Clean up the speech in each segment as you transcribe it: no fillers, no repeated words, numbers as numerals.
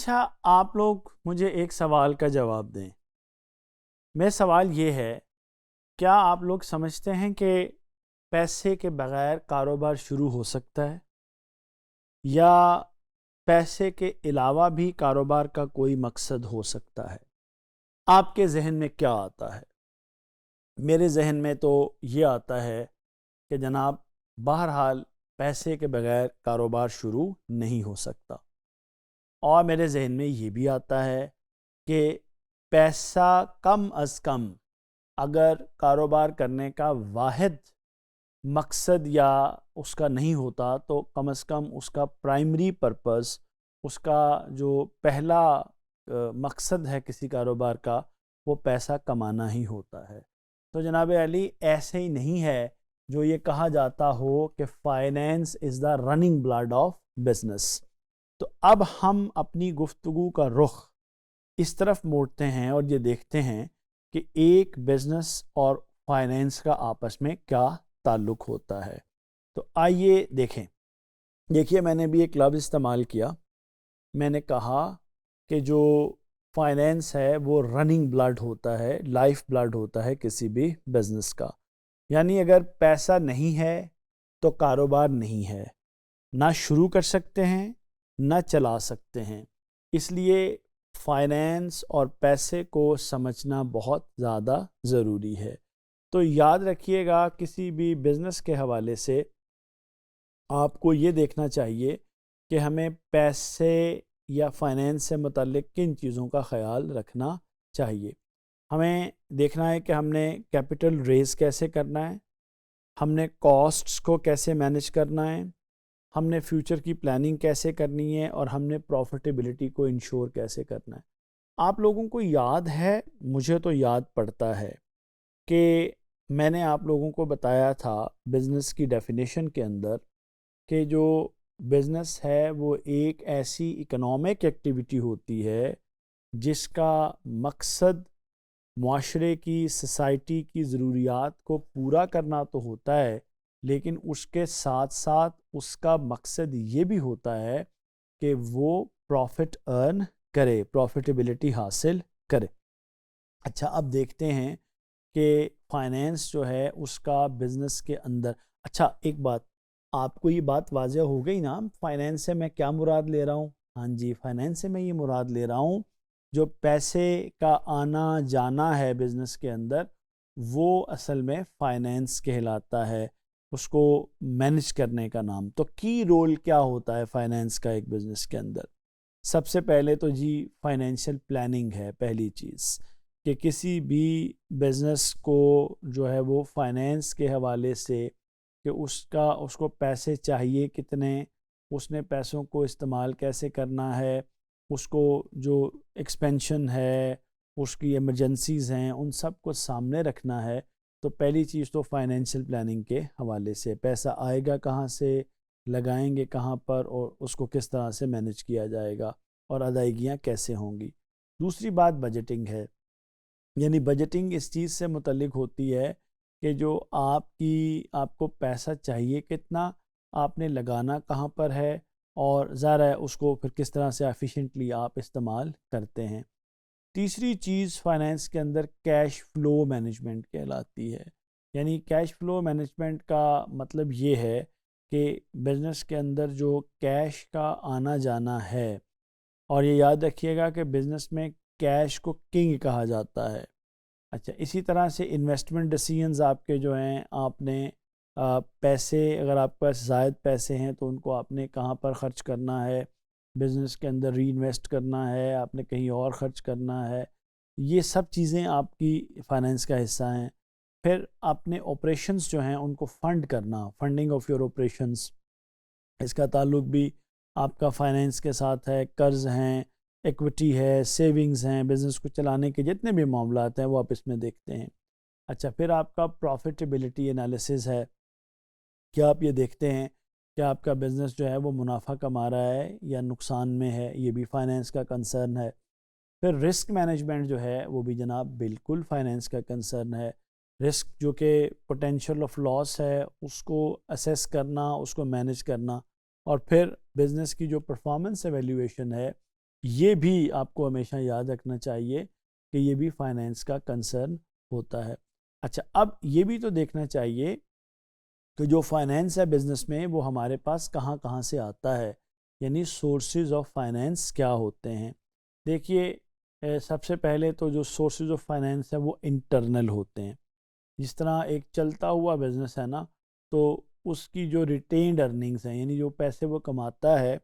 اچھا، آپ لوگ مجھے ایک سوال کا جواب دیں۔ میرا سوال یہ ہے، کیا آپ لوگ سمجھتے ہیں کہ پیسے کے بغیر کاروبار شروع ہو سکتا ہے، یا پیسے کے علاوہ بھی کاروبار کا کوئی مقصد ہو سکتا ہے؟ آپ کے ذہن میں کیا آتا ہے؟ میرے ذہن میں تو یہ آتا ہے کہ جناب، بہرحال پیسے کے بغیر کاروبار شروع نہیں ہو سکتا، اور میرے ذہن میں یہ بھی آتا ہے کہ پیسہ کم از کم اگر کاروبار کرنے کا واحد مقصد یا اس کا نہیں ہوتا تو کم از کم اس کا پرائمری پرپس، اس کا جو پہلا مقصد ہے کسی کاروبار کا، وہ پیسہ کمانا ہی ہوتا ہے۔ تو جناب علی، ایسے ہی نہیں ہے جو یہ کہا جاتا ہو کہ finance is the running blood of business. تو اب ہم اپنی گفتگو کا رخ اس طرف موڑتے ہیں اور یہ دیکھتے ہیں کہ ایک بزنس اور فائنینس کا آپس میں کیا تعلق ہوتا ہے۔ تو آئیے دیکھیے میں نے بھی ایک لفظ استعمال کیا، میں نے کہا کہ جو فائنینس ہے وہ رننگ بلڈ ہوتا ہے، لائف بلڈ ہوتا ہے کسی بھی بزنس کا۔ یعنی اگر پیسہ نہیں ہے تو کاروبار نہیں ہے، نہ شروع کر سکتے ہیں نہ چلا سکتے ہیں۔ اس لیے فائنینس اور پیسے کو سمجھنا بہت زیادہ ضروری ہے۔ تو یاد رکھیے گا، کسی بھی بزنس کے حوالے سے آپ کو یہ دیکھنا چاہیے کہ ہمیں پیسے یا فائنینس سے متعلق کن چیزوں کا خیال رکھنا چاہیے۔ ہمیں دیکھنا ہے کہ ہم نے کیپٹل ریز کیسے کرنا ہے، ہم نے کاسٹس کو کیسے مینیج کرنا ہے، ہم نے فیوچر کی پلاننگ کیسے کرنی ہے، اور ہم نے پروفیٹیبلٹی کو انشور کیسے کرنا ہے۔ آپ لوگوں کو یاد ہے، مجھے تو یاد پڑتا ہے کہ میں نے آپ لوگوں کو بتایا تھا بزنس کی ڈیفینیشن کے اندر کہ جو بزنس ہے وہ ایک ایسی اکنامک ایکٹیویٹی ہوتی ہے جس کا مقصد معاشرے کی، سوسائٹی کی ضروریات کو پورا کرنا تو ہوتا ہے، لیکن اس کے ساتھ ساتھ اس کا مقصد یہ بھی ہوتا ہے کہ وہ پروفٹ ارن کرے، پروفیٹیبلٹی حاصل کرے۔ اچھا، اب دیکھتے ہیں کہ فائنینس جو ہے اس کا بزنس کے اندر، اچھا ایک بات، آپ کو یہ بات واضح ہو گئی نا فائنینس سے میں کیا مراد لے رہا ہوں؟ ہاں جی، فائنینس سے میں یہ مراد لے رہا ہوں جو پیسے کا آنا جانا ہے بزنس کے اندر، وہ اصل میں فائنینس کہلاتا ہے، اس کو مینج کرنے کا نام۔ تو کی رول کیا ہوتا ہے فائنینس کا ایک بزنس کے اندر؟ سب سے پہلے تو جی فائنینشیل پلاننگ ہے پہلی چیز، کہ کسی بھی بزنس کو جو ہے وہ فائنینس کے حوالے سے کہ اس کو پیسے چاہیے کتنے، اس نے پیسوں کو استعمال کیسے کرنا ہے، اس کو جو ایکسپینشن ہے، اس کی ایمرجنسیز ہیں، ان سب کو سامنے رکھنا ہے۔ تو پہلی چیز تو فائنینشیل پلاننگ کے حوالے سے، پیسہ آئے گا کہاں سے، لگائیں گے کہاں پر، اور اس کو کس طرح سے مینیج کیا جائے گا، اور ادائیگیاں کیسے ہوں گی۔ دوسری بات بجٹنگ ہے، یعنی بجٹنگ اس چیز سے متعلق ہوتی ہے کہ جو آپ کو پیسہ چاہیے کتنا، آپ نے لگانا کہاں پر ہے، اور ظاہر ہے اس کو پھر کس طرح سے ایفیشینٹلی آپ استعمال کرتے ہیں۔ تیسری چیز فائنینس کے اندر کیش فلو مینجمنٹ کہلاتی ہے۔ یعنی کیش فلو مینجمنٹ کا مطلب یہ ہے کہ بزنس کے اندر جو کیش کا آنا جانا ہے، اور یہ یاد رکھیے گا کہ بزنس میں کیش کو کنگ کہا جاتا ہے۔ اچھا، اسی طرح سے انویسٹمنٹ ڈیسیژنز آپ کے جو ہیں، آپ نے پیسے، اگر آپ کے پاس زائد پیسے ہیں تو ان کو آپ نے کہاں پر خرچ کرنا ہے، بزنس کے اندر ری انویسٹ کرنا ہے، آپ نے کہیں اور خرچ کرنا ہے، یہ سب چیزیں آپ کی فائنینس کا حصہ ہیں۔ پھر اپنے آپریشنز جو ہیں ان کو فنڈ کرنا، فنڈنگ آف یور آپریشنز، اس کا تعلق بھی آپ کا فائنینس کے ساتھ ہے۔ قرض ہیں، ایکوٹی ہے، سیونگز ہیں، بزنس کو چلانے کے جتنے بھی معاملات ہیں وہ آپ اس میں دیکھتے ہیں۔ اچھا، پھر آپ کا پروفیٹیبلٹی انالیسز ہے، کیا آپ یہ دیکھتے ہیں کہ آپ کا بزنس جو ہے وہ منافع کما رہا ہے یا نقصان میں ہے، یہ بھی فائنینس کا کنسرن ہے۔ پھر رسک مینجمنٹ جو ہے وہ بھی جناب بالکل فائنینس کا کنسرن ہے۔ رسک جو کہ پوٹینشیل آف لاس ہے، اس کو اسیس کرنا، اس کو مینیج کرنا۔ اور پھر بزنس کی جو پرفارمنس ایویلیویشن ہے، یہ بھی آپ کو ہمیشہ یاد رکھنا چاہیے کہ یہ بھی فائنینس کا کنسرن ہوتا ہے۔ اچھا، اب یہ بھی تو دیکھنا چاہیے کہ جو فائنینس ہے بزنس میں وہ ہمارے پاس کہاں کہاں سے آتا ہے، یعنی سورسز آف فائنینس کیا ہوتے ہیں۔ دیکھیے، سب سے پہلے تو جو سورسز آف فائنینس ہے وہ انٹرنل ہوتے ہیں۔ جس طرح ایک چلتا ہوا بزنس ہے نا، تو اس کی جو ریٹینڈ ارننگز ہیں، یعنی جو پیسے وہ کماتا ہے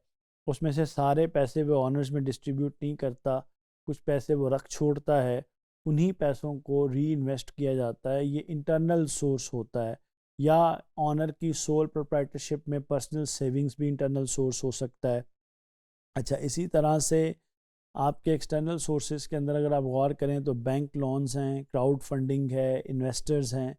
اس میں سے سارے پیسے وہ آنرز میں ڈسٹریبیوٹ نہیں کرتا، کچھ پیسے وہ رکھ چھوڑتا ہے، انہی پیسوں کو ری انویسٹ کیا جاتا ہے، یہ انٹرنل سورس ہوتا ہے۔ یا آنر کی سول پروپرائٹرشپ میں پرسنل سیونگز بھی انٹرنل سورس ہو سکتا ہے۔ اچھا، اسی طرح سے آپ کے ایکسٹرنل سورسز کے اندر اگر آپ غور کریں تو بینک لونز ہیں، کراؤڈ فنڈنگ ہے، انویسٹرز ہیں۔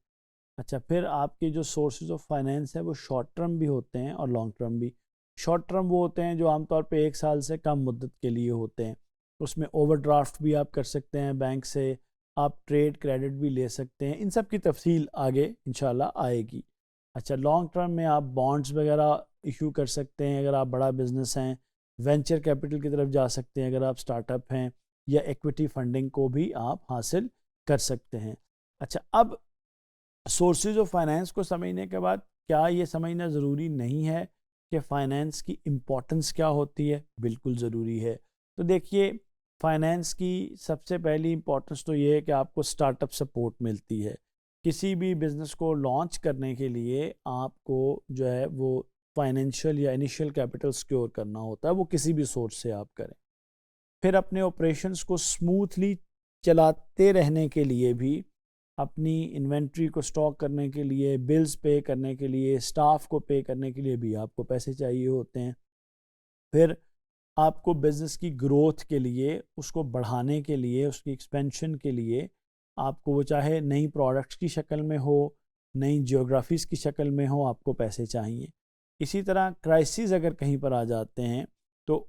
اچھا، پھر آپ کے جو سورسز آف فائنینس ہیں وہ شارٹ ٹرم بھی ہوتے ہیں اور لانگ ٹرم بھی۔ شارٹ ٹرم وہ ہوتے ہیں جو عام طور پہ 1 سال سے کم مدت کے لیے ہوتے ہیں، اس میں اوور ڈرافٹ بھی آپ کر سکتے ہیں بینک سے، آپ ٹریڈ کریڈٹ بھی لے سکتے ہیں، ان سب کی تفصیل آگے انشاءاللہ آئے گی۔ اچھا، لانگ ٹرم میں آپ بانڈز وغیرہ ایشو کر سکتے ہیں اگر آپ بڑا بزنس ہیں، وینچر کیپٹل کی طرف جا سکتے ہیں اگر آپ سٹارٹ اپ ہیں، یا ایکویٹی فنڈنگ کو بھی آپ حاصل کر سکتے ہیں۔ اچھا، اب سورسز آف فائنینس کو سمجھنے کے بعد کیا یہ سمجھنا ضروری نہیں ہے کہ فائنینس کی امپورٹنس کیا ہوتی ہے؟ بالکل ضروری ہے۔ تو دیکھیے، فائنینس کی سب سے پہلی امپورٹنس تو یہ ہے کہ آپ کو سٹارٹ اپ سپورٹ ملتی ہے۔ کسی بھی بزنس کو لانچ کرنے کے لیے آپ کو جو ہے وہ فائنینشیل یا انیشیل کیپٹل سیکیور کرنا ہوتا ہے، وہ کسی بھی سورس سے آپ کریں۔ پھر اپنے آپریشنس کو سموتھلی چلاتے رہنے کے لیے بھی، اپنی انوینٹری کو سٹاک کرنے کے لیے، بلز پے کرنے کے لیے، سٹاف کو پے کرنے کے لیے بھی آپ کو پیسے چاہیے ہوتے ہیں۔ پھر آپ کو بزنس کی گروتھ کے لیے، اس کو بڑھانے کے لیے، اس کی ایکسپینشن کے لیے آپ کو وہ چاہے نئی پروڈکٹس کی شکل میں ہو، نئی جیوگرافیز کی شکل میں ہو، آپ کو پیسے چاہیے۔ اسی طرح کرائسس اگر کہیں پر آ جاتے ہیں تو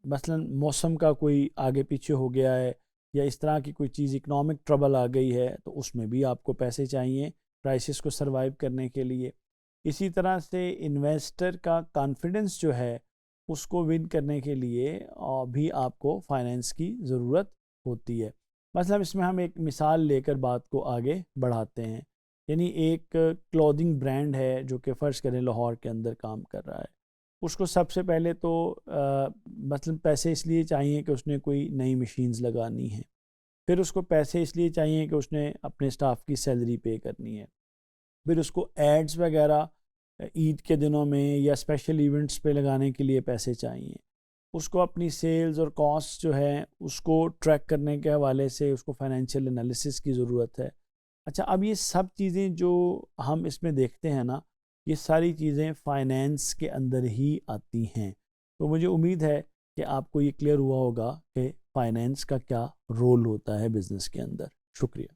مثلا موسم کا کوئی آگے پیچھے ہو گیا ہے، یا اس طرح کی کوئی چیز، اکنامک ٹربل آ گئی ہے، تو اس میں بھی آپ کو پیسے چاہیے کرائسس کو سروائیو کرنے کے لیے۔ اسی طرح سے انویسٹر کا کانفیڈنس جو ہے اس کو ون کرنے کے لیے بھی آپ کو فائنینس کی ضرورت ہوتی ہے۔ مثلا اس میں ہم ایک مثال لے کر بات کو آگے بڑھاتے ہیں، یعنی ایک کلودنگ برانڈ ہے جو کہ فرض کریں لاہور کے اندر کام کر رہا ہے۔ اس کو سب سے پہلے تو مثلا پیسے اس لیے چاہیے کہ اس نے کوئی نئی مشینز لگانی ہیں، پھر اس کو پیسے اس لیے چاہیے کہ اس نے اپنے سٹاف کی سیلری پے کرنی ہے، پھر اس کو ایڈز وغیرہ عید کے دنوں میں یا اسپیشل ایونٹس پہ لگانے کے لیے پیسے چاہیے، اس کو اپنی سیلز اور کاسٹ جو ہے اس کو ٹریک کرنے کے حوالے سے اس کو فائنینشیل انالیسس کی ضرورت ہے۔ اچھا، اب یہ سب چیزیں جو ہم اس میں دیکھتے ہیں نا، یہ ساری چیزیں فائنینس کے اندر ہی آتی ہیں۔ تو مجھے امید ہے کہ آپ کو یہ کلیئر ہوا ہوگا کہ فائنینس کا کیا رول ہوتا ہے بزنس کے اندر۔ شکریہ۔